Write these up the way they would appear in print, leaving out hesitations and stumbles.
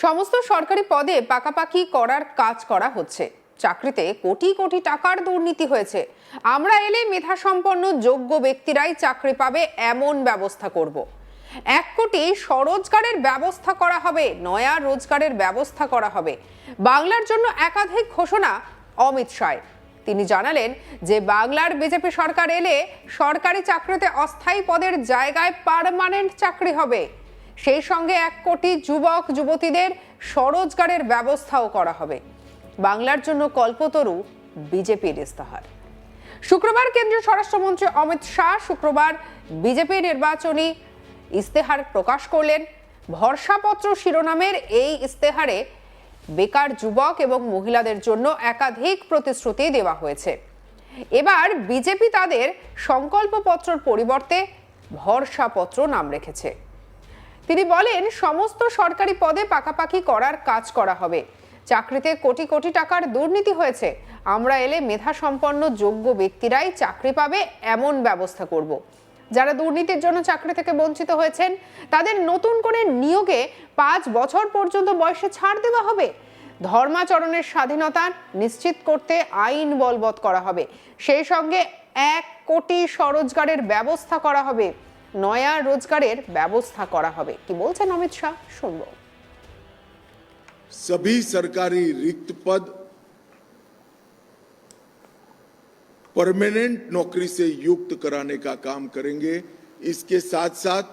সমস্ত সরকারি পদে পাকাপাকি করার কাজ করা হচ্ছে। চাকরিতে কোটি কোটি টাকার দুর্নীতি হয়েছে। আমরা এলে মেধাসম্পন্ন যোগ্য ব্যক্তিরাই চাকরি পাবে এমন ব্যবস্থা করব। 1 কোটি স্বরোজগারের ব্যবস্থা করা হবে, নয়া রোজগারের ব্যবস্থা করা হবে। বাংলার জন্য একাধিক ঘোষণা অমিত শাহ। তিনি জানালেন যে বাংলার বিজেপি সরকার এলে সরকারি চাকরিতে অস্থায়ী পদের জায়গায় পার্মানেন্ট চাকরি হবে। সেই সঙ্গে 1 কোটি যুবক যুবতীদের স্বরোজগারের ব্যবস্থাও করা হবে। বাংলার জন্য কল্পতরু বিজেপির ইস্তেহার। শুক্রবার কেন্দ্রীয় স্বরাষ্ট্রমন্ত্রী অমিত শাহ শুক্রবার বিজেপি নির্বাচনী ইস্তেহার প্রকাশ করলেন। ভরসাপত্র শিরোনামের এই ইস্তেহারে বেকার যুবক এবং মহিলাদের জন্য একাধিক প্রতিশ্রুতি দেওয়া হয়েছে। এবার বিজেপি তাদের সংকল্পপত্রের পরিবর্তে ভরসাপত্র নাম রেখেছে। তিনি বলেন, সমস্ত সরকারি পদে পাকাপাকি করার কাজ করা হবে। চাকরিতে কোটি কোটি টাকার দুর্নীতি হয়েছে। আমরা এলে মেধাসম্পন্ন যোগ্য ব্যক্তিরাই চাকরি পাবে এমন ব্যবস্থা করব। যারা দুর্নীতির জন্য চাকরি থেকে বঞ্চিত হয়েছেন তাদের নতুন করে নিয়োগে 5 বছর পর্যন্ত বয়সে ছাড় দেওয়া হবে। ধর্মাচরণের স্বাধীনতা নিশ্চিত করতে আইন বলবৎ করা হবে। সেই সঙ্গে 1 কোটি স্বরোজগারের ব্যবস্থা করা হবে, নয়া रोजगारेर व्यवस्था करा हबे। कि बोलছেন अमित शाह, सुनबो। सभी सरकारी रिक्त पद परमानेंट नौकरी से युक्त कराने का काम करेंगे। इसके साथ साथ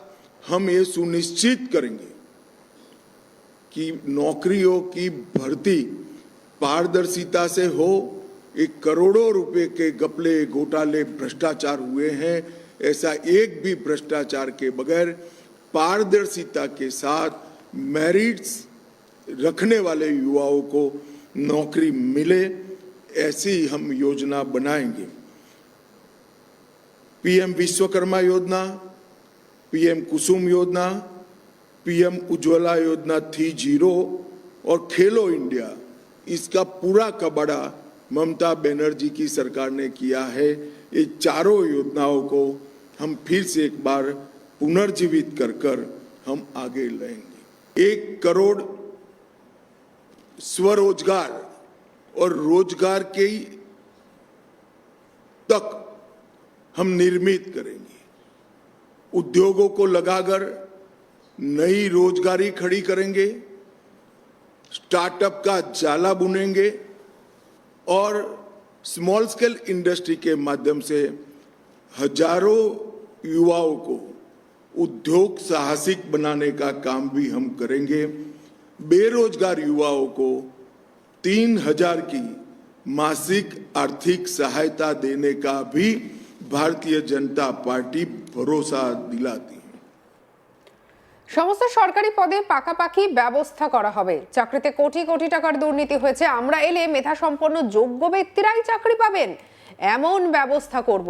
हम ये सुनिश्चित करेंगे कि नौकरियों की भर्ती पारदर्शिता से हो। एक करोड़ों रुपए के घपले घोटाले भ्रष्टाचार हुए हैं, ऐसा एक भी भ्रष्टाचार के बगैर पारदर्शिता के साथ मेरिट्स रखने वाले युवाओं को नौकरी मिले, ऐसी हम योजना बनाएंगे। पीएम विश्वकर्मा योजना, पीएम कुसुम योजना, पीएम उज्ज्वला योजना थी 0 और खेलो इंडिया, इसका पूरा कबाड़ा ममता बनर्जी की सरकार ने किया है। ये चारों योजनाओं को हम फिर से एक बार पुनर्जीवित कर हम आगे लाएंगे। 1 करोड़ स्वरोजगार और रोजगार के तक हम निर्मित करेंगे। उद्योगों को लगाकर नई रोजगारी खड़ी करेंगे, स्टार्टअप का जाला बुनेंगे और स्मॉल स्केल इंडस्ट्री के माध्यम से हजारों युवाओं को उद्योग साहसिक बनाने का काम भी हम करेंगे। बेरोजगार युवाओं को 3000 की मासिक आर्थिक सहायता देने का भी भारतीय जनता पार्टी भरोसा दिलाती है। সমস্ত সরকারি পদে পাকাপাকি ব্যবস্থা করা হবে। চাকরিতে কোটি কোটি টাকার দুর্নীতি হয়েছে। আমরা এলে মেধাসম্পন্ন যোগ্য ব্যক্তিরাই চাকরি পাবেন এমন ব্যবস্থা করব।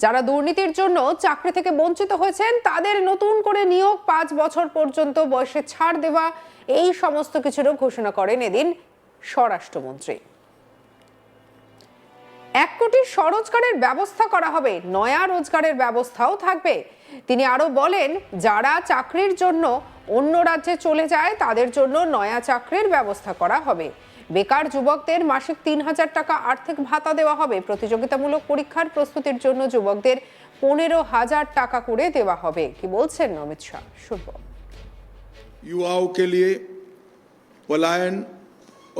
যারা দুর্নীতির জন্য চাকরি থেকে বঞ্চিত হয়েছেন তাদের নতুন করে নিয়োগ, 5 বছর পর্যন্ত বয়সে ছাড় দেওয়া, এই সমস্ত কিছুরও ঘোষণা করেন এদিন স্বরাষ্ট্রমন্ত্রী। 1 কোটি স্বরোজগারের ব্যবস্থা করা হবে, নয়া রোজগারের ব্যবস্থাও থাকবে। তিনি আরো বলেন, যারা চাকরির জন্য অন্য রাজ্যে চলে যায় তাদের জন্য নয়া চাকরির ব্যবস্থা করা হবে। বেকার যুবকদের মাসিক 3000 টাকা আর্থিক ভাতা দেওয়া হবে। প্রতিযোগিতামূলক পরীক্ষার প্রস্তুতির জন্য যুবকদের 15,000 টাকা করে দেওয়া হবে। কি বলছেন অমিত শাহ, শুনবো। युवाओं के लिए पलायन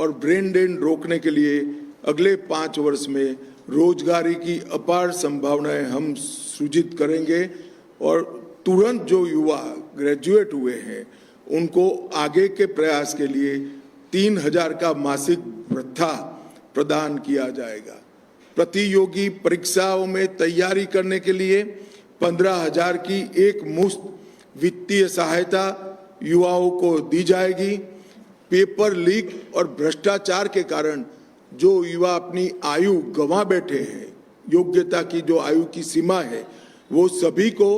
और ब्रेन ड्रेन रोकने के लिए अगले 5 वर्ष में रोजगारी की अपार संभावनाएं हम सृजित करेंगे और तुरंत जो युवा ग्रेजुएट हुए हैं उनको आगे के प्रयास के लिए 3000 का मासिक भत्ता प्रदान किया जाएगा। प्रतियोगी परीक्षाओं में तैयारी करने के लिए 15,000 की एक मुफ्त वित्तीय सहायता युवाओं को दी जाएगी। पेपर लीक और भ्रष्टाचार के कारण जो युवा अपनी आयु गंवा बैठे हैं, योग्यता की जो आयु की सीमा है, वो सभी को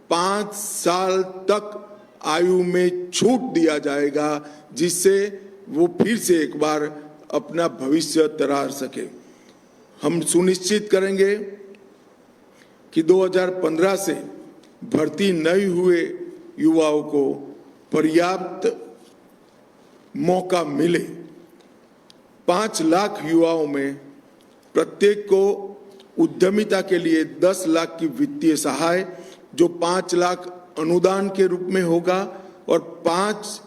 5 साल तक आयु में छूट दिया जाएगा, जिससे वो फिर से एक बार अपना भविष्य तरार सके। हम सुनिश्चित करेंगे कि 2015 से भर्ती नहीं हुए युवाओं को पर्याप्त मौका मिले। 5 लाख युवाओं में प्रत्येक को उद्यमिता के लिए 10 लाख की वित्तीय सहाय, जो 5 लाख अनुदान के रूप में होगा और 5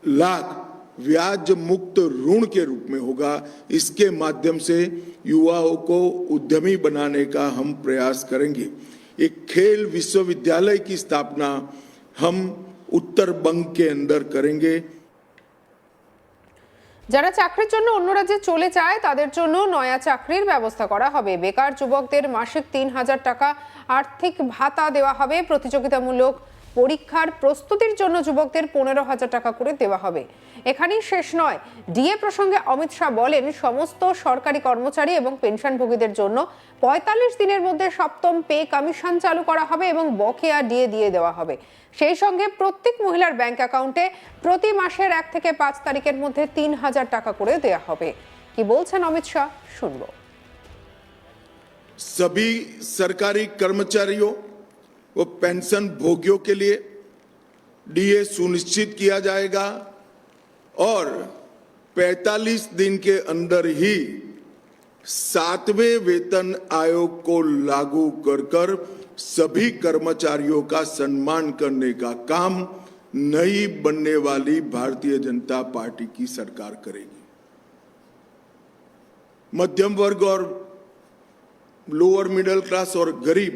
लाख ब्याज मुक्त ऋण के रूप में होगा। इसके माध्यम से युवाओं को उद्यमी बनाने का हम प्रयास करेंगे। एक खेल विश्वविद्यालय की स्थापना हम उत्तर बंग के अंदर करेंगे। যারা চাকরির জন্য অন্য রাজ্যে চলে যায় তাদের জন্য নয়া চাকরির ব্যবস্থা করা হবে। বেকার যুবকদের মাসিক 3000 টাকা আর্থিক ভাতা দেওয়া হবে। প্রতিযোগিতামূলক পরীক্ষার প্রস্তুতির জন্য যুবকদের 15,000 টাকা করে দেওয়া হবে। এখানেই শেষ নয়। ডিএ প্রসঙ্গে অমিত শাহ বলেন, সমস্ত সরকারি কর্মচারী এবং পেনশনভোগীদের জন্য 45 দিনের মধ্যে 7ম পে কমিশন চালু করা হবে এবং বকেয়া ডিএ দিয়ে দেওয়া হবে। সেই সঙ্গে প্রত্যেক মহিলার ব্যাংক অ্যাকাউন্টে প্রতি মাসের 1 থেকে 5 তারিখের মধ্যে 3000 টাকা করে দেওয়া হবে। কি বলছেন অমিত শাহ, শুনবো। सभी सरकारी कर्मचारियों व पेंशन भोगियों के लिए डीए सुनिश्चित किया जाएगा और 45 दिन के अंदर ही 7वें वेतन आयोग को लागू कर सभी कर्मचारियों का सम्मान करने का काम नई बनने वाली भारतीय जनता पार्टी की सरकार करेगी। मध्यम वर्ग और लोअर मिडिल क्लास और गरीब,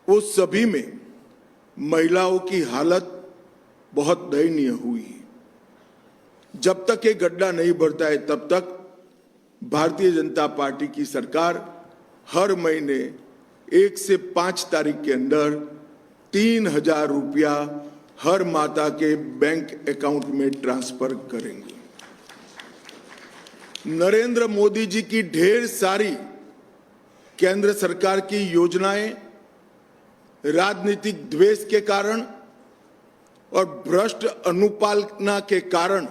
वो सभी में महिलाओं की हालत बहुत दयनीय हुई है। जब तक ये गड्ढा नहीं भरता है तब तक भारतीय जनता पार्टी की सरकार हर महीने 1 से 5 तारीख के अंदर 3000 रुपया हर माता के बैंक अकाउंट में ट्रांसफर करेंगे। नरेंद्र मोदी जी की ढेर सारी केंद्र सरकार की योजनाएं राजनीतिक द्वेष के कारण और भ्रष्ट अनुपालना के कारण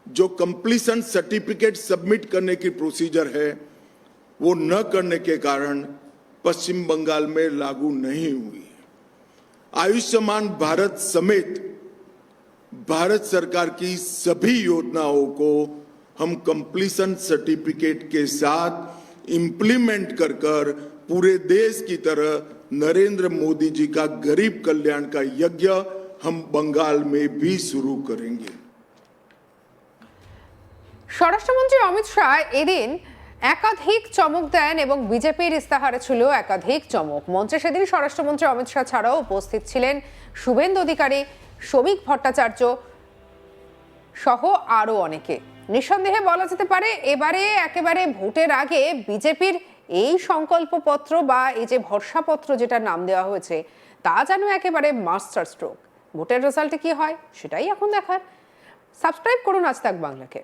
जो कंप्लीशन सर्टिफिकेट सबमिट करने की प्रोसीजर है वो न करने के कारण पश्चिम बंगाल में लागू नहीं हुई। आयुष्मान भारत समेत भारत सरकार की सभी योजनाओं को हम कंप्लीशन सर्टिफिकेट के साथ इंप्लीमेंट कर पूरे देश की तरह नरेंद्र मोदी जी का गरीब कल्याण का यज्ञ हम बंगाल में भी शुरू करेंगे। স্বরাষ্ট্রমন্ত্রী অমিত শাহ এদিন একাধিক চমক দেন এবং বিজেপির ইস্তাহারে ছিল একাধিক চমক। মঞ্চে সেদিন স্বরাষ্ট্রমন্ত্রী অমিত শাহ ছাড়াও উপস্থিত ছিলেন শুভেন্দু অধিকারী, শ্রমিক ভট্টাচার্য সহ আরো অনেকে। নিঃসন্দেহে বলা যেতে পারে এবারে একেবারে ভোটের আগে বিজেপির এই সংকল্পপত্র বা এই যে ভরসাপত্র যেটা নাম দেওয়া হয়েছে তা যেন একেবারে মাস্টার স্ট্রোক। ভোটের রেজাল্টে কি হয় সেটাই এখন দেখার। সাবস্ক্রাইব করুন আজ তাক বাংলাকে।